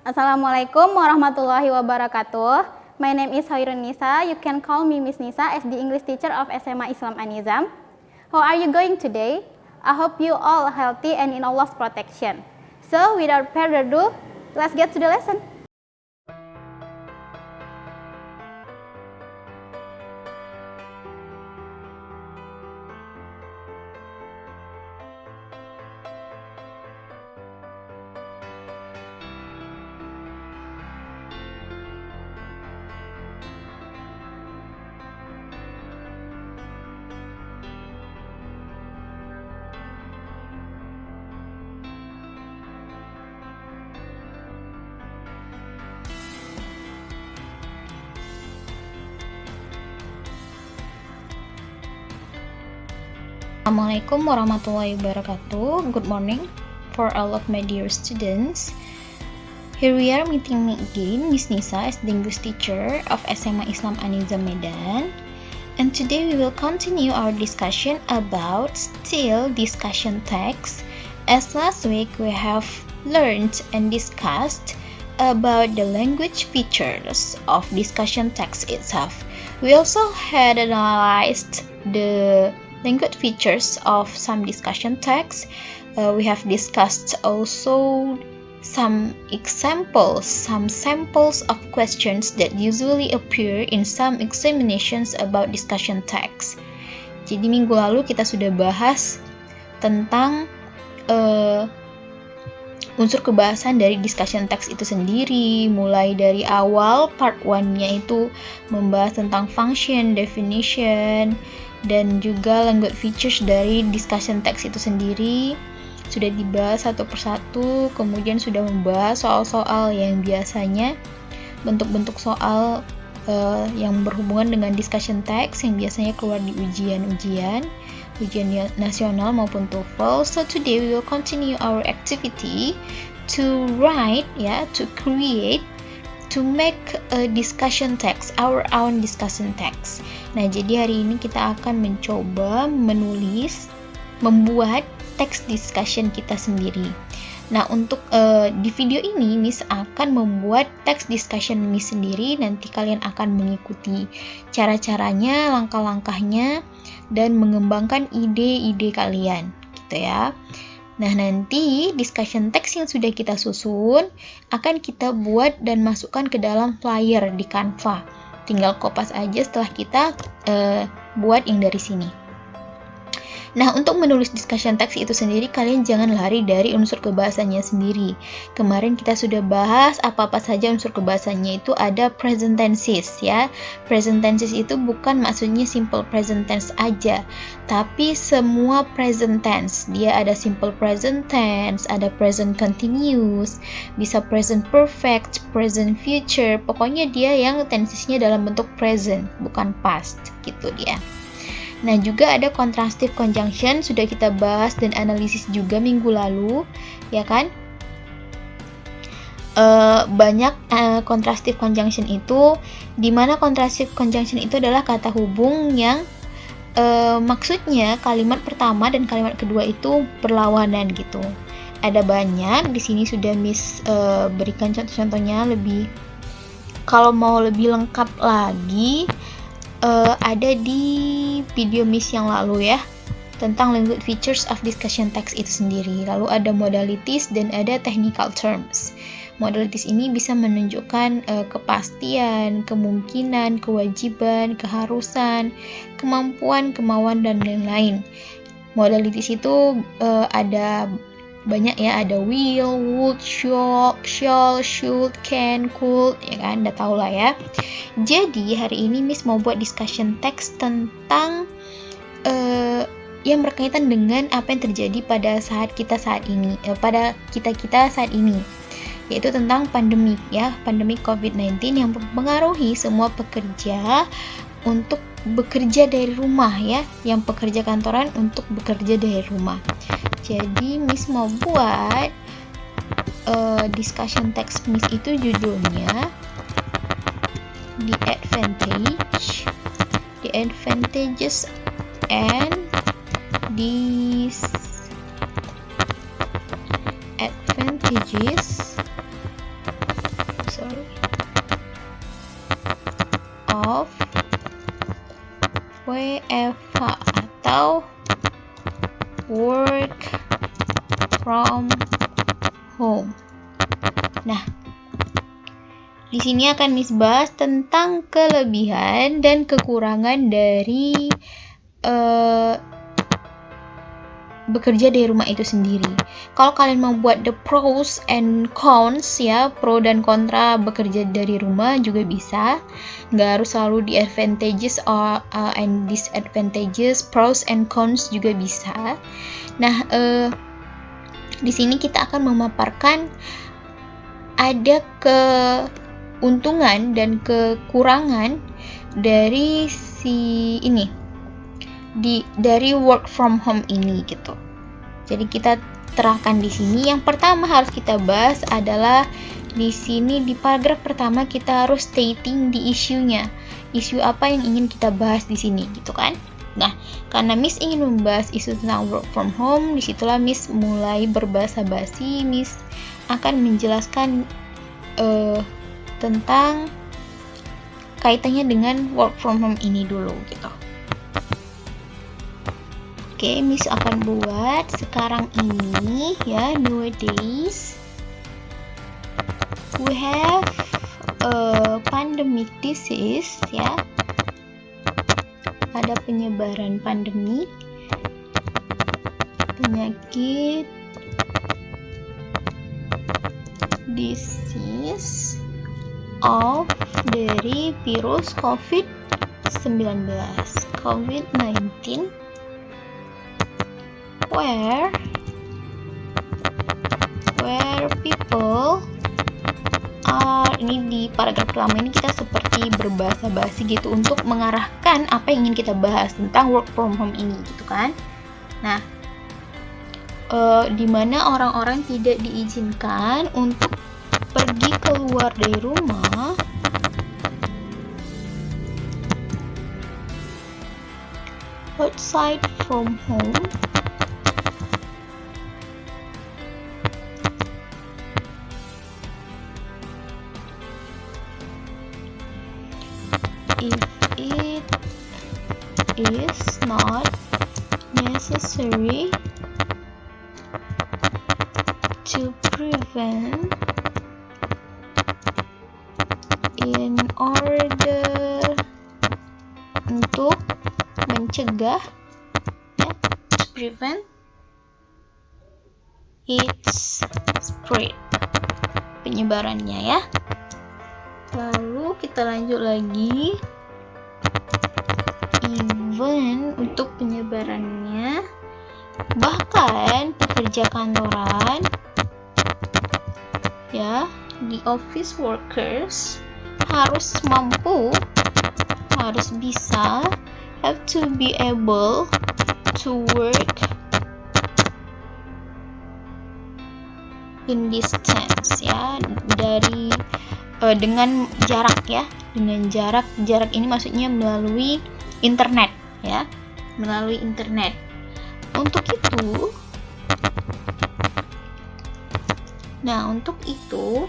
Assalamualaikum warahmatullahi wabarakatuh. My name is Hoirun Nisa. You can call me Miss Nisa as the English teacher of SMA Islam An-Nizam. How are you going today? I hope you all healthy and in Allah's protection. So without further ado, let's get to the lesson. Assalamualaikum warahmatullahi wabarakatuh. Good morning for all of my dear students. Here we are meeting me again, Miss Nisa as the English teacher of SMA Islam An-Nizam Medan. And today we will continue our discussion about still discussion text. As last week we have learned and discussed about the language features of discussion text itself. We also had analyzed the language features of some discussion text. We have discussed also some examples, some samples of questions that usually appear in some examinations about discussion text. Jadi minggu lalu kita sudah bahas tentang unsur kebahasan dari discussion text itu sendiri, mulai dari awal part 1-nya itu membahas tentang function, definition, dan juga language features dari discussion text itu sendiri sudah dibahas satu persatu. Kemudian sudah membahas soal-soal yang biasanya bentuk-bentuk soal yang berhubungan dengan discussion text yang biasanya keluar di ujian nasional maupun TOEFL. So today we will continue our activity to write, to create, to make a discussion text, our own discussion text. Nah, jadi hari ini kita akan mencoba membuat teks discussion kita sendiri. Nah, untuk di video ini Miss akan membuat teks discussion Miss sendiri. Nanti kalian akan mengikuti cara-caranya, langkah-langkahnya, dan mengembangkan ide-ide kalian, gitu ya. Nah, nanti discussion text yang sudah kita susun akan kita buat dan masukkan ke dalam flyer di Canva. Tinggal kopas aja setelah kita buat yang dari sini. Nah, untuk menulis discussion text itu sendiri, kalian jangan lari dari unsur kebahasannya sendiri. Kemarin kita sudah bahas apa-apa saja unsur kebahasannya itu ada present tenses, ya. Present tenses itu bukan maksudnya simple present tense aja, tapi semua present tense. Dia ada simple present tense, ada present continuous, bisa present perfect, present future. Pokoknya dia yang tensesnya dalam bentuk present, bukan past, gitu dia. Nah, juga ada contrastive conjunction, sudah kita bahas dan analisis juga minggu lalu, ya kan? Banyak contrastive conjunction itu, di mana contrastive conjunction itu adalah kata hubung yang maksudnya kalimat pertama dan kalimat kedua itu berlawanan gitu. Ada banyak, di sini sudah Miss berikan contoh-contohnya lebih. Kalau mau lebih lengkap lagi, ada di video Miss yang lalu ya, tentang language features of discussion text itu sendiri. Lalu ada modalities dan ada technical terms. Modalities ini bisa menunjukkan kepastian, kemungkinan, kewajiban, keharusan, kemampuan, kemauan, dan lain-lain. Modalities itu ada banyak ya, ada will, would, shall, should, can, could, ya kan, udah tau lah ya. Jadi hari ini Miss mau buat discussion text tentang yang berkaitan dengan apa yang terjadi pada kita saat ini, yaitu tentang pandemik ya, pandemik COVID-19 yang mempengaruhi semua pekerja untuk bekerja dari rumah ya, yang pekerja kantoran untuk bekerja dari rumah. Jadi Miss mau buat discussion text Miss itu judulnya the advantages and disadvantages of WFH atau work from home. Nah, di sini akan Miss bahas tentang kelebihan dan kekurangan dari bekerja dari rumah itu sendiri. Kalau kalian membuat the pros and cons ya, pro dan kontra bekerja dari rumah juga bisa. Nggak harus selalu the advantages or and disadvantages, pros and cons juga bisa. Nah, di sini kita akan memaparkan ada keuntungan dan kekurangan dari dari work from home ini gitu. Jadi kita terangkan di sini. Yang pertama harus kita bahas adalah di sini di paragraf pertama kita harus stating di isunya. Isu apa yang ingin kita bahas di sini gitu kan? Nah, karena Miss ingin membahas isu tentang work from home, disitulah Miss mulai berbahasa basi. Miss akan menjelaskan tentang kaitannya dengan work from home ini dulu gitu. Oke, Miss akan buat sekarang ini ya, nowadays we have a pandemic disease ya. Ada penyebaran pandemi penyakit disease of dari virus COVID-19 where people are, ini di paragraf pertama ini kita seperti berbahasa basi gitu untuk mengarahkan apa yang ingin kita bahas tentang work from home ini gitu kan. Nah, di mana orang-orang tidak diizinkan untuk pergi keluar dari rumah outside from home if it is not necessary to prevent in order untuk mencegah ya, to prevent its spread, penyebarannya ya. Lalu kita lanjut lagi, even untuk penyebarannya, bahkan pekerja kantoran ya, di office workers harus mampu, harus bisa, have to be able to work in distance ya, dari dengan jarak ya, dengan jarak ini maksudnya melalui internet ya, melalui internet. Untuk itu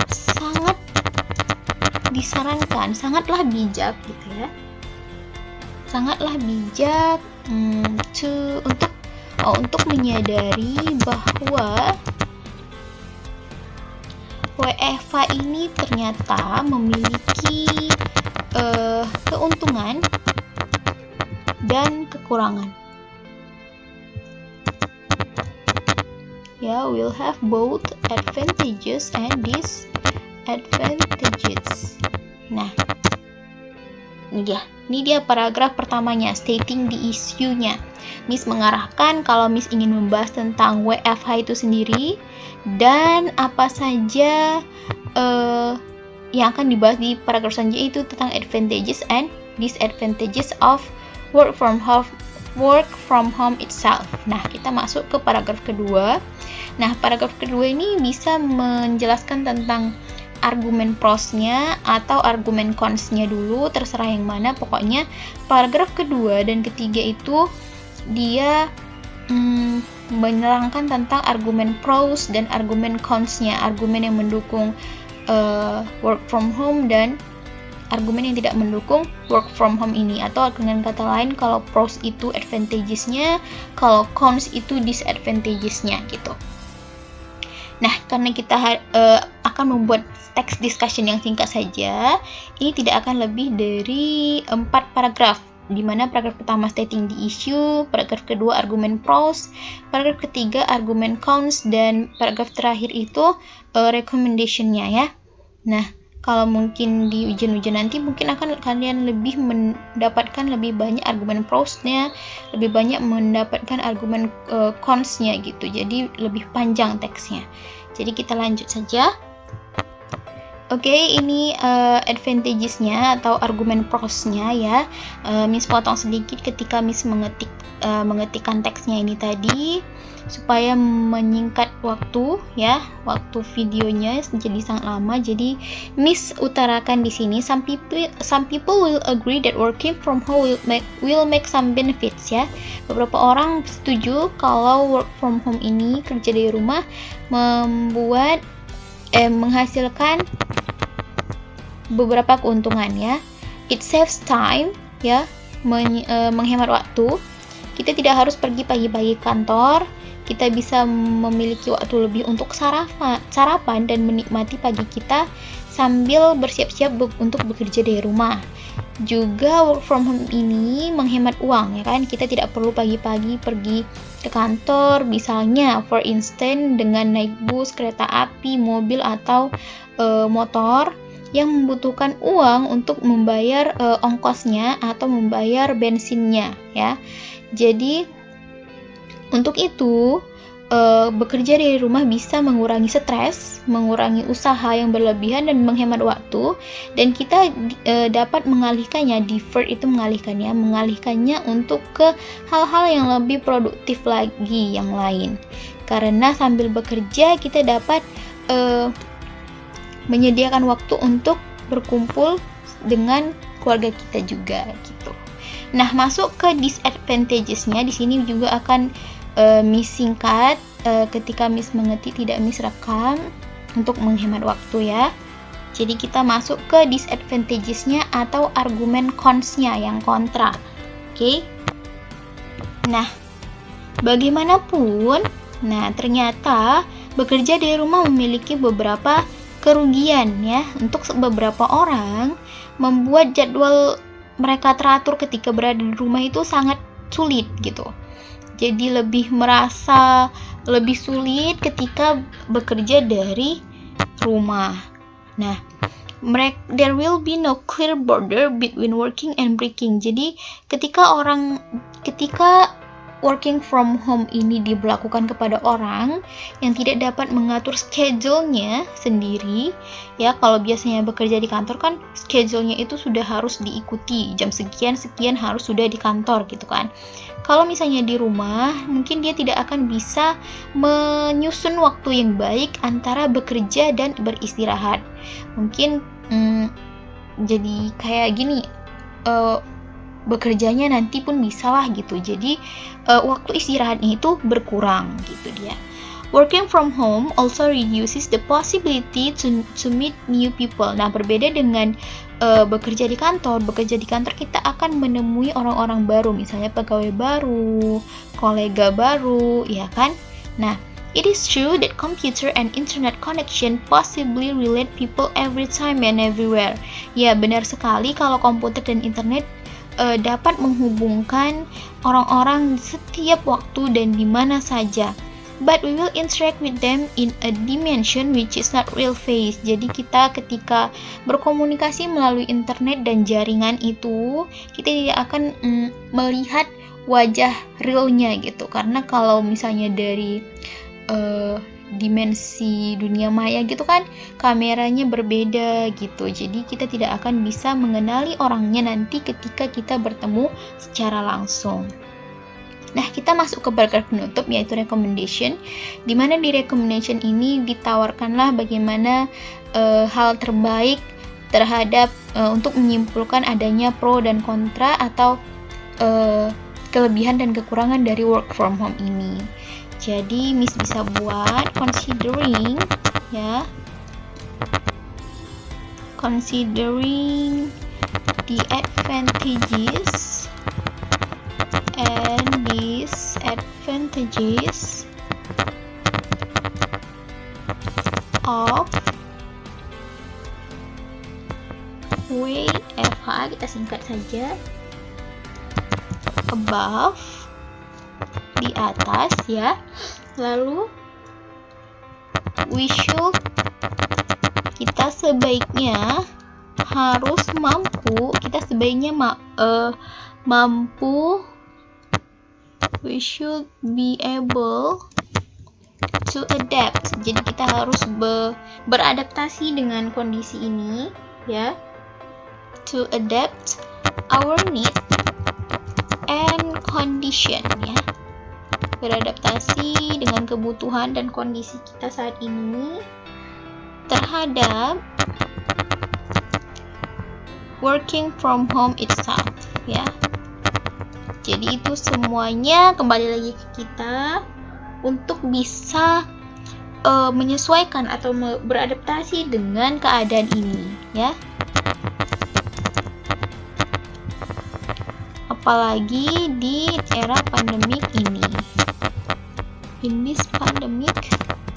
sangat disarankan, sangatlah bijak gitu ya, sangatlah bijak untuk menyadari bahwa WFH ini ternyata memiliki keuntungan dan kekurangan. Ya, will have both advantages and disadvantages. Nah, ini dia paragraf pertamanya, stating the issue-nya. Miss mengarahkan kalau Miss ingin membahas tentang WFH itu sendiri dan apa saja yang akan dibahas di paragraf selanjutnya itu tentang advantages and disadvantages of work from home itself. Nah, kita masuk ke paragraf kedua. Nah, paragraf kedua ini bisa menjelaskan tentang argumen prosnya atau argumen consnya dulu, terserah yang mana. Pokoknya paragraf kedua dan ketiga itu dia menerangkan tentang argumen pros dan argumen consnya, argumen yang mendukung work from home dan argumen yang tidak mendukung work from home ini, atau dengan kata lain kalau pros itu advantages-nya, kalau cons itu disadvantages-nya gitu. Nah, karena kita akan membuat text discussion yang singkat saja, ini tidak akan lebih dari 4 paragraf, di mana paragraf pertama stating the issue, paragraf kedua argumen pros, paragraf ketiga argumen cons, dan paragraf terakhir itu recommendation-nya ya. Nah, kalau mungkin di ujian-ujian nanti mungkin akan kalian lebih mendapatkan lebih banyak argumen pros-nya, lebih banyak mendapatkan argumen cons-nya gitu. Jadi lebih panjang teksnya. Jadi kita lanjut saja. Oke, ini advantages-nya atau argumen pros-nya ya. Miss potong sedikit ketika Miss mengetikkan teksnya ini tadi supaya menyingkat waktu ya, waktu videonya jadi sangat lama. Jadi Miss utarakan di sini some people will agree that working from home will make some benefits ya. Beberapa orang setuju kalau work from home ini, kerja dari rumah, menghasilkan beberapa keuntungan ya. It saves time ya, menghemat waktu. Kita tidak harus pergi pagi-pagi kantor. Kita bisa memiliki waktu lebih untuk sarapan dan menikmati pagi kita sambil bersiap-siap untuk bekerja dari rumah. Juga work from home ini menghemat uang ya kan. Kita tidak perlu pagi-pagi pergi ke kantor, misalnya for instance dengan naik bus, kereta api, mobil atau motor yang membutuhkan uang untuk membayar ongkosnya atau membayar bensinnya ya. Jadi untuk itu bekerja dari rumah bisa mengurangi stres, mengurangi usaha yang berlebihan dan menghemat waktu, dan kita dapat mengalihkannya, defer itu mengalihkannya untuk ke hal-hal yang lebih produktif lagi yang lain. Karena sambil bekerja kita dapat menyediakan waktu untuk berkumpul dengan keluarga kita juga gitu. Nah, masuk ke disadvantages-nya, di sini juga akan Miss singkat ketika Miss mengetik, tidak Miss rekam untuk menghemat waktu ya. Jadi kita masuk ke disadvantages-nya atau argumen cons-nya yang kontra. Oke. Nah, bagaimanapun, ternyata bekerja dari rumah memiliki beberapa kerugian ya. Untuk beberapa orang, membuat jadwal mereka teratur ketika berada di rumah itu sangat sulit gitu. Jadi merasa lebih sulit ketika bekerja dari rumah. Nah, there will be no clear border between working and breaking. Jadi ketika working from home ini diberlakukan kepada orang yang tidak dapat mengatur schedule-nya sendiri ya. Kalau biasanya bekerja di kantor kan schedule-nya itu sudah harus diikuti, jam sekian harus sudah di kantor gitu kan. Kalau misalnya di rumah, mungkin dia tidak akan bisa menyusun waktu yang baik antara bekerja dan beristirahat. Mungkin jadi kayak gini, bekerjanya nanti pun bisa lah gitu. Jadi waktu istirahatnya itu berkurang gitu dia. Working from home also reduces the possibility to meet new people. Nah, berbeda dengan bekerja di kantor kita akan menemui orang-orang baru, misalnya pegawai baru, kolega baru, ya kan? Nah, it is true that computer and internet connection possibly relate people every time and everywhere. Ya, benar sekali kalau komputer dan internet dapat menghubungkan orang-orang setiap waktu dan di mana saja. But we will interact with them in a dimension which is not real face. Jadi kita ketika berkomunikasi melalui internet dan jaringan itu, kita tidak akan melihat wajah realnya gitu. Karena kalau misalnya dari dimensi dunia maya gitu kan, kameranya berbeda gitu. Jadi kita tidak akan bisa mengenali orangnya nanti ketika kita bertemu secara langsung. Nah, kita masuk ke paragraf penutup yaitu recommendation, di mana di recommendation ini ditawarkanlah bagaimana hal terbaik terhadap untuk menyimpulkan adanya pro dan kontra atau kelebihan dan kekurangan dari work from home ini. Jadi Miss bisa buat considering ya. considering the advantages and disadvantages of WFH, kita singkat saja, above, di atas ya. Lalu we should, kita sebaiknya harus mampu, mampu, we should be able to adapt. Jadi kita harus beradaptasi dengan kondisi ini ya. To adapt our need and condition ya. Beradaptasi dengan kebutuhan dan kondisi kita saat ini terhadap working from home itself ya. Jadi itu semuanya kembali lagi ke kita untuk bisa menyesuaikan atau beradaptasi dengan keadaan ini ya. Apalagi di era pandemik ini, in this pandemic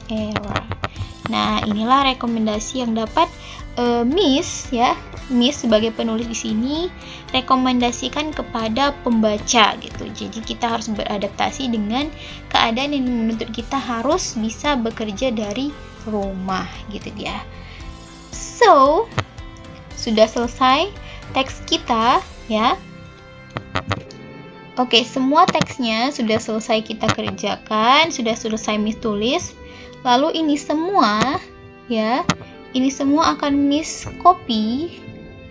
era. Nah, inilah rekomendasi yang dapat Miss sebagai penulis di sini rekomendasikan kepada pembaca gitu. Jadi kita harus beradaptasi dengan keadaan yang menuntut kita harus bisa bekerja dari rumah gitu dia. So, sudah selesai teks kita ya. Oke, semua teksnya sudah selesai kita kerjakan, sudah selesai Miss tulis. Lalu ini semua ya, ini semua akan Miss copy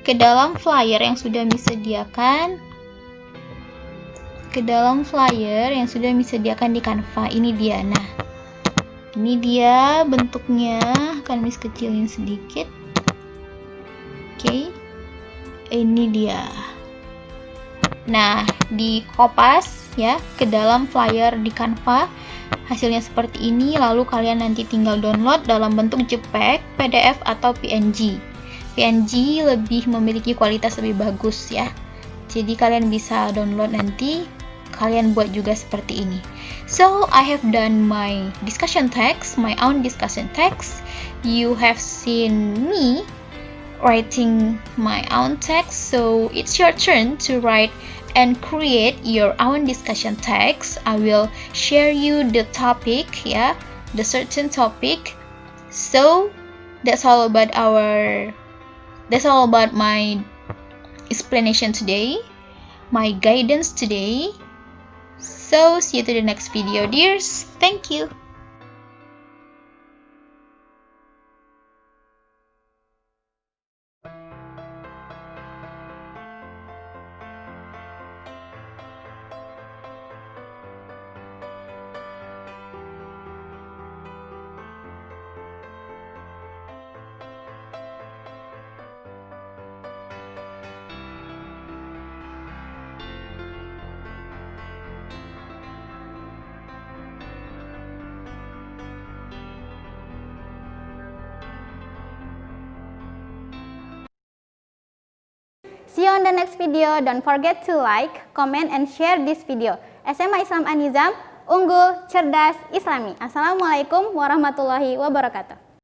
ke dalam flyer yang sudah Miss sediakan. Ke dalam flyer yang sudah Miss sediakan di Canva. Ini dia. Nah, ini dia bentuknya, akan Miss kecilin sedikit. Oke. Ini dia. Nah, di kopas ya ke dalam flyer di Canva. Hasilnya seperti ini, lalu kalian nanti tinggal download dalam bentuk JPEG, PDF atau PNG. PNG lebih memiliki kualitas lebih bagus ya. Jadi kalian bisa download nanti, kalian buat juga seperti ini. So, I have done my discussion text, my own discussion text. You have seen me writing my own text, so it's your turn to write and create your own discussion text. I will share you the topic ya, the certain topic. So that's all about my explanation today, my guidance today. So see you to the next video, dears. Thank you. See you on the next video. Don't forget to like, comment, and share this video. SMA Islam An-Nizam, unggul, cerdas, islami. Assalamualaikum warahmatullahi wabarakatuh.